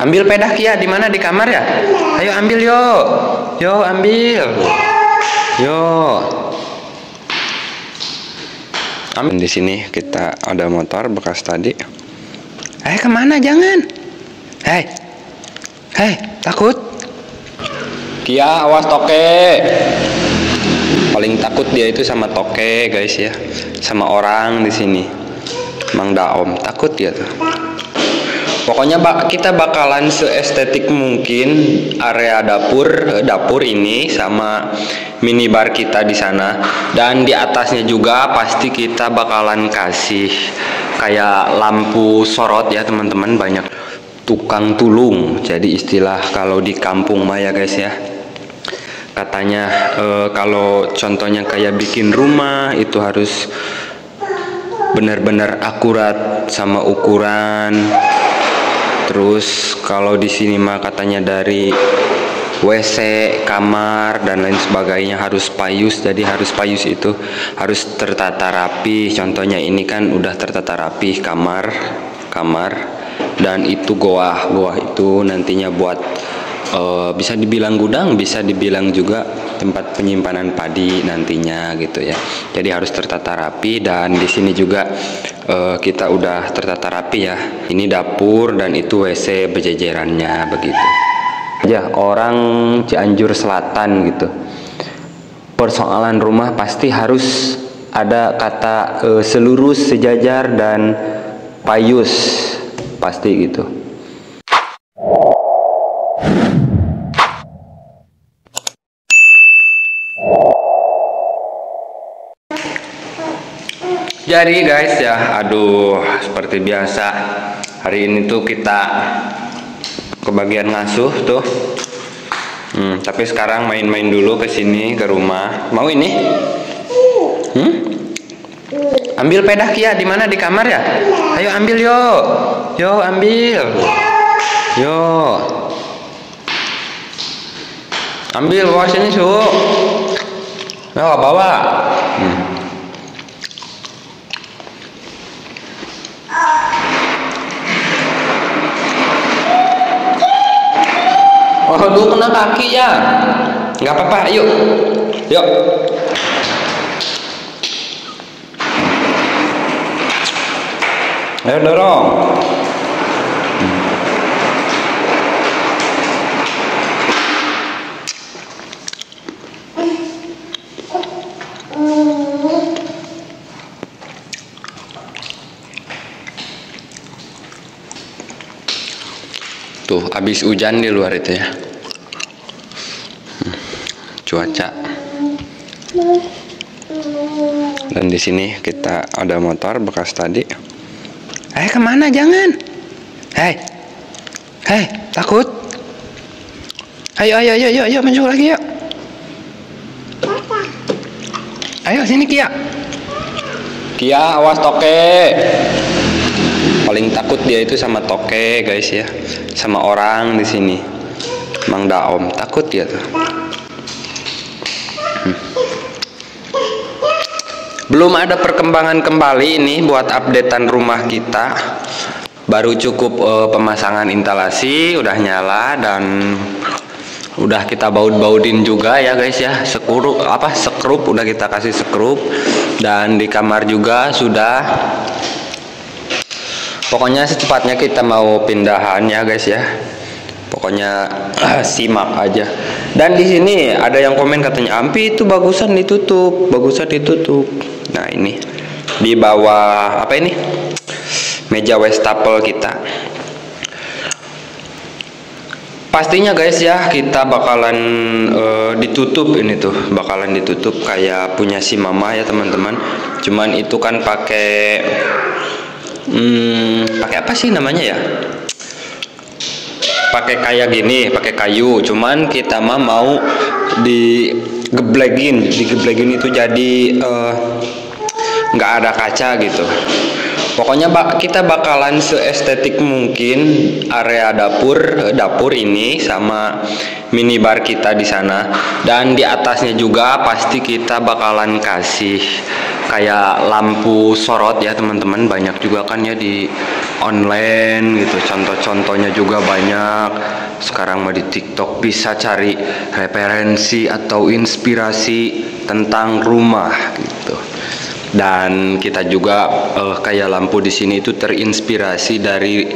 Ambil pedah Kia, di mana? Di kamar ya? Ayo ambil yo. Yo ambil. Yo. Ambil di sini kita ada motor bekas tadi. Kemana? Jangan. Hei, takut? Kia, awas toke. Paling takut dia itu sama toke, guys ya. Sama orang di sini. Mang Daom takut dia tuh. Pokoknya kita bakalan seestetik mungkin area dapur ini sama minibar kita di sana, dan di atasnya juga pasti kita bakalan kasih kayak lampu sorot ya teman-teman, banyak tukang tulung. Jadi istilah kalau di kampung mah ya guys ya. Katanya kalau contohnya kayak bikin rumah itu harus benar-benar akurat sama ukuran. Terus kalau di sini mah katanya dari WC, kamar dan lain sebagainya harus payus. Jadi harus payus itu harus tertata rapi. Contohnya ini kan udah tertata rapi kamar, dan itu goa itu nantinya buat bisa dibilang gudang, bisa dibilang juga tempat penyimpanan padi nantinya gitu ya. Jadi harus tertata rapi, dan di sini juga kita udah tertata rapi ya. Ini dapur dan itu WC berjejerannya begitu. Ya, orang Cianjur Selatan gitu. Persoalan rumah pasti harus ada kata selurus, sejajar dan payus pasti gitu. Jadi guys ya, aduh seperti biasa hari ini tuh kita kebagian ngasuh tuh. Tapi sekarang main-main dulu ke sini ke rumah. Mau ini? Ambil pedah Kia, di mana? Di kamar ya? Ayo ambil yo. Yo ambil. Yo. Ambil bawa sini, Su. Bawa. Aduh, kena kaki ya. Nggak apa-apa, yuk. Ayo dorong. Tuh, habis hujan di luar itu ya. Cuaca. Dan di sini kita ada motor bekas tadi. Kemana? Jangan. Hei, takut? Ayo, masuk lagi yuk. Ayo sini Kia. Kia, awas toke. Paling takut dia itu sama toke, guys ya. Sama orang di sini. Mang Daom takut dia tuh. Belum ada perkembangan kembali ini buat updatean rumah kita. Baru cukup pemasangan instalasi udah nyala, dan udah kita baut-bautin juga ya guys ya. Sekrup udah kita kasih sekrup, dan di kamar juga sudah. Pokoknya secepatnya kita mau pindahan ya guys ya. Pokoknya simak aja. Dan di sini ada yang komen katanya, Ampi itu bagusan ditutup. Nah ini di bawah apa ini? Meja wastafel kita. Pastinya guys ya, kita bakalan ditutup ini tuh, bakalan ditutup kayak punya si mama ya teman-teman. Cuman itu kan pakai apa sih namanya ya? Pakai kayak gini, pakai kayu. Cuman kita mah mau digeblegin itu jadi nggak ada kaca gitu. Pokoknya kita bakalan seestetik mungkin area dapur ini sama minibar kita di sana, dan di atasnya juga pasti kita bakalan kasih kayak lampu sorot ya teman-teman, banyak juga kan ya di online gitu, contoh-contohnya juga banyak. Sekarang mah di TikTok bisa cari referensi atau inspirasi tentang rumah gitu. Dan kita juga kayak lampu di sini itu terinspirasi dari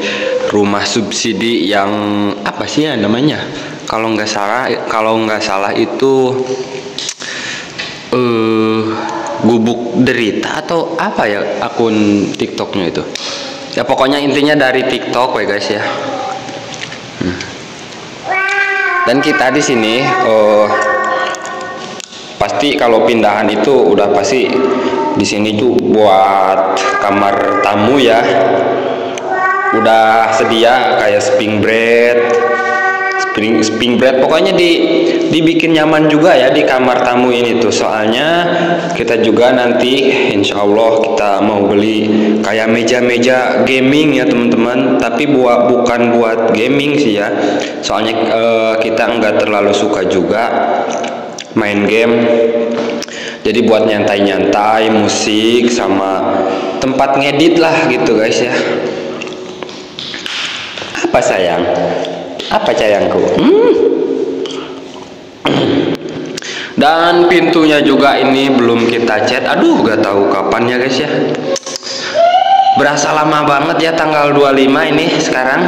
rumah subsidi yang apa sih ya namanya? Kalau nggak salah itu Gubuk Derita atau apa ya akun TikToknya itu. Ya pokoknya intinya dari TikTok ya guys ya. Dan kita di sini pasti kalau pindahan itu udah pasti di sini tuh buat kamar tamu ya. Udah sedia kayak spring bed, pokoknya dibikin nyaman juga ya di kamar tamu ini tuh. Soalnya kita juga nanti insya Allah kita mau beli kayak meja-meja gaming ya teman-teman, tapi bukan buat gaming sih ya. Soalnya kita nggak terlalu suka juga main game. Jadi buat nyantai-nyantai, musik sama tempat ngedit lah gitu guys ya. Apa sayang? Apa sayangku? Dan pintunya juga ini belum kita cat. Aduh, gak tahu kapan ya guys ya. Berasa lama banget ya tanggal 25 ini sekarang.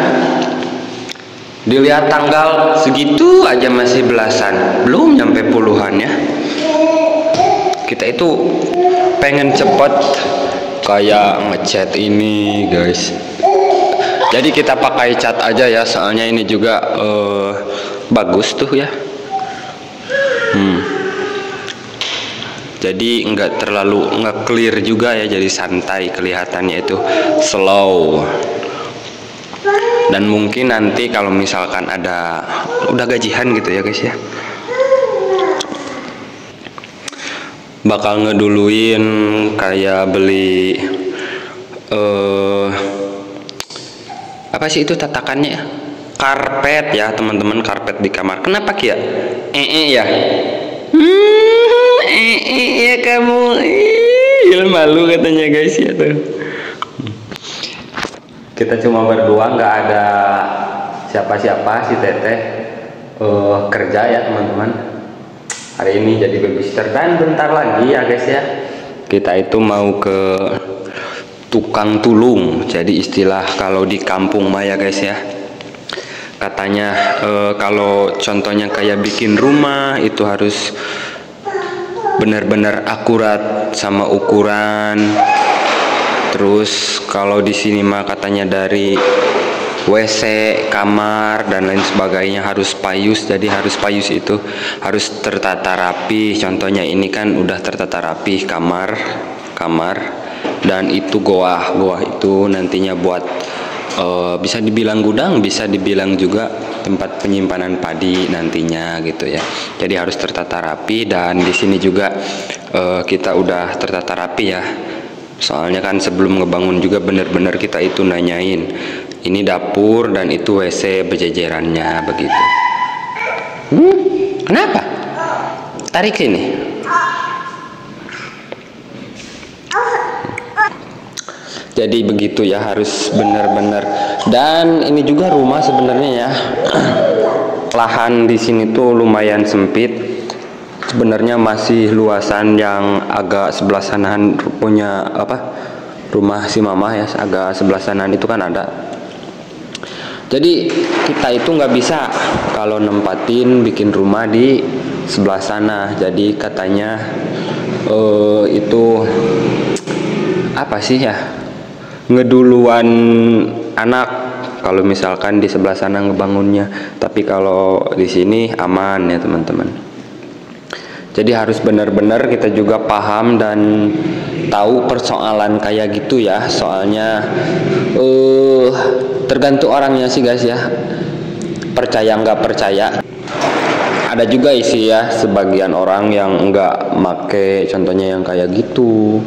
Dilihat tanggal segitu aja masih belasan, belum nyampe puluhan ya. Kita itu pengen cepet kayak ngecat ini guys. Jadi kita pakai cat aja ya, soalnya ini juga bagus tuh ya. Jadi nggak terlalu clear juga ya, jadi santai kelihatannya itu, slow. Dan mungkin nanti kalau misalkan ada udah gajian gitu ya guys ya, bakal ngeduluin kayak beli apa sih itu tatakannya, karpet ya teman-teman, karpet di kamar. Kenapa Kia? Ya. Ya kamu malu katanya guys ya tuh. Kita cuma berdua, nggak ada siapa-siapa, si Teteh kerja ya teman-teman. Hari ini jadi babysitter, dan bentar lagi ya guys ya kita itu mau ke tukang tulung. Jadi istilah kalau di kampung mah ya guys ya, katanya kalau contohnya kayak bikin rumah itu harus benar-benar akurat sama ukuran. Terus kalau di sini mah katanya dari WC, kamar dan lain sebagainya harus payus. Jadi harus payus itu harus tertata rapi. Contohnya ini kan udah tertata rapi kamar, dan itu goa itu nantinya buat bisa dibilang gudang, bisa dibilang juga tempat penyimpanan padi nantinya gitu ya. Jadi harus tertata rapi, dan di sini juga kita udah tertata rapi ya. Soalnya kan sebelum ngebangun juga bener-bener kita itu nanyain ini dapur dan itu WC berjejerannya begitu. Kenapa? Tarik ini. Jadi begitu ya, harus benar-benar. Dan ini juga rumah sebenarnya ya, lahan di sini tuh lumayan sempit. Sebenarnya masih luasan yang agak sebelah sanaan punya rumah si mama ya, agak sebelah sanaan itu kan ada. Jadi kita itu nggak bisa kalau nempatin bikin rumah di sebelah sana. Jadi katanya itu apa sih ya, ngeduluan anak kalau misalkan di sebelah sana ngebangunnya, tapi kalau di sini aman ya teman-teman. Jadi harus benar-benar kita juga paham dan tahu persoalan kayak gitu ya. Soalnya tergantung orangnya sih guys ya, percaya nggak percaya. Ada juga isi ya sebagian orang yang nggak make contohnya yang kayak gitu.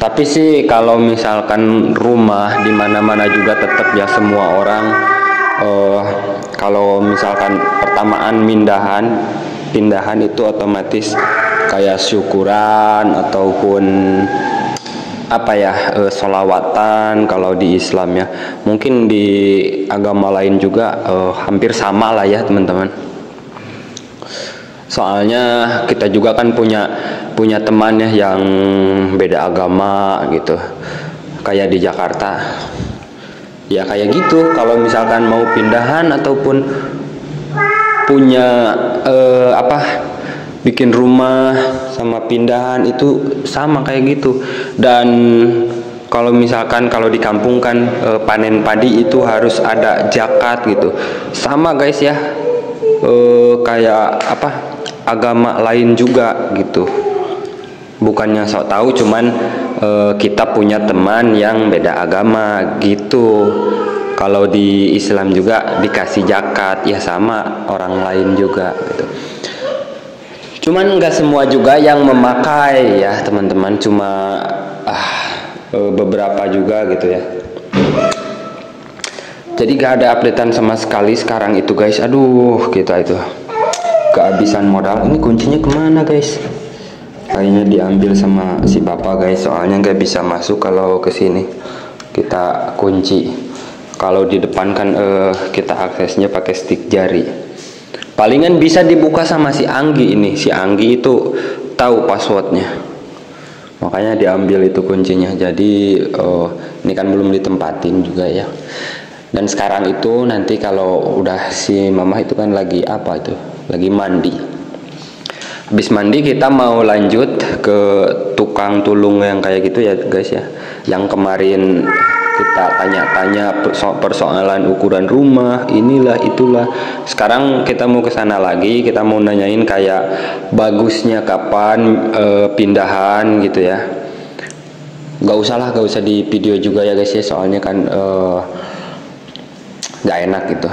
Tapi sih kalau misalkan rumah di mana-mana juga tetap ya semua orang kalau misalkan pertamaan pindahan itu otomatis kayak syukuran ataupun apa ya, sholawatan kalau di Islam ya. Mungkin di agama lain juga hampir sama lah ya teman-teman. Soalnya kita juga kan punya teman ya yang beda agama gitu, kayak di Jakarta ya kayak gitu. Kalau misalkan mau pindahan ataupun punya bikin rumah sama pindahan itu sama kayak gitu. Dan kalau misalkan kalau di kampung kan panen padi itu harus ada zakat gitu, sama guys ya, kayak agama lain juga gitu. Bukannya sok tahu, cuman kita punya teman yang beda agama gitu. Kalau di Islam juga dikasih zakat ya, sama orang lain juga gitu. Cuman nggak semua juga yang memakai ya teman-teman, cuma beberapa juga gitu ya. Jadi gak ada updatean sama sekali sekarang itu guys. Aduh, kita itu kehabisan modal. Ini kuncinya kemana guys? Kayaknya diambil sama si bapak guys, soalnya nggak bisa masuk kalau ke sini. Kita kunci. Kalau di depan kan kita aksesnya pakai stick jari. Palingan bisa dibuka sama si Anggi ini. Si Anggi itu tahu passwordnya, makanya diambil itu kuncinya. Jadi ini kan belum ditempatin juga ya. Dan sekarang itu nanti kalau udah si mama itu kan lagi lagi mandi. Habis mandi kita mau lanjut ke tukang tulung yang kayak gitu ya guys ya, yang kemarin kita tanya-tanya persoalan ukuran rumah, inilah itulah. Sekarang kita mau ke sana lagi, kita mau nanyain kayak bagusnya kapan pindahan gitu ya. Gak usah di video juga ya guys ya, soalnya kan gak enak gitu.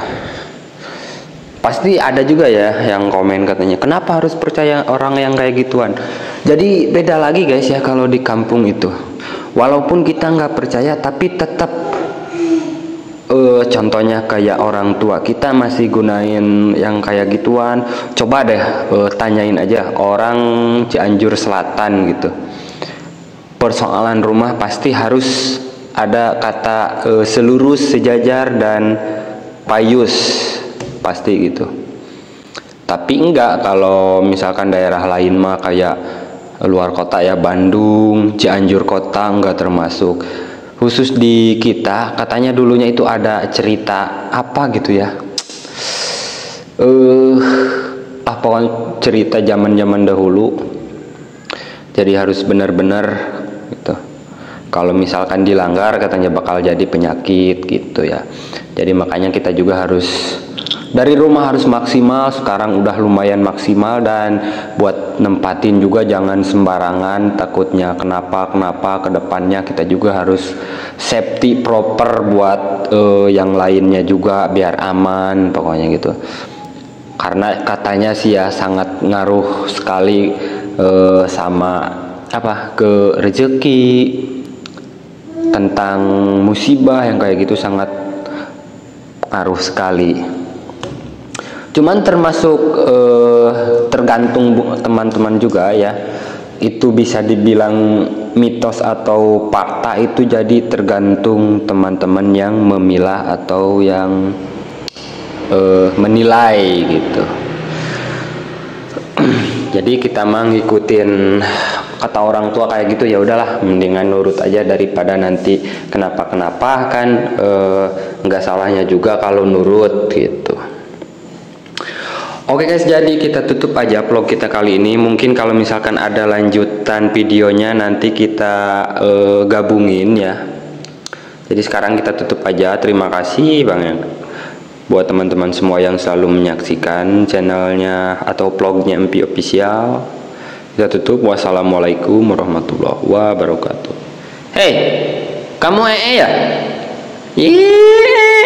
Pasti ada juga ya yang komen katanya, kenapa harus percaya orang yang kayak gituan. Jadi beda lagi guys ya kalau di kampung itu. Walaupun kita nggak percaya, tapi tetap contohnya kayak orang tua kita masih gunain yang kayak gituan. Coba deh tanyain aja orang Cianjur Selatan gitu. Persoalan rumah pasti harus ada kata selurus, sejajar, dan payus, pasti gitu. Tapi enggak kalau misalkan daerah lain mah kayak luar kota ya, Bandung, Cianjur kota enggak termasuk. Khusus di kita katanya dulunya itu ada cerita apa gitu ya, pokoknya cerita zaman dahulu. Jadi harus benar-benar gitu. Kalau misalkan dilanggar katanya bakal jadi penyakit gitu ya. Jadi makanya kita juga harus dari rumah harus maksimal. Sekarang udah lumayan maksimal, dan buat nempatin juga jangan sembarangan, takutnya kenapa ke depannya. Kita juga harus safety proper buat yang lainnya juga biar aman pokoknya gitu. Karena katanya sih ya sangat ngaruh sekali sama ke rezeki, tentang musibah yang kayak gitu sangat ngaruh sekali. Cuman termasuk tergantung teman-teman juga ya, itu bisa dibilang mitos atau fakta, itu jadi tergantung teman-teman yang memilah atau yang menilai gitu. Jadi kita mah ngikutin kata orang tua kayak gitu, ya udahlah mendingan nurut aja daripada nanti kenapa kan. Nggak salahnya juga kalau nurut gitu. Oke guys, jadi kita tutup aja vlog kita kali ini. Mungkin kalau misalkan ada lanjutan videonya nanti kita gabungin ya. Jadi sekarang kita tutup aja. Terima kasih banget buat teman-teman semua yang selalu menyaksikan channelnya atau vlognya MP Official. Kita tutup. Wassalamualaikum warahmatullahi wabarakatuh. Hey, kamu ya? Yeay.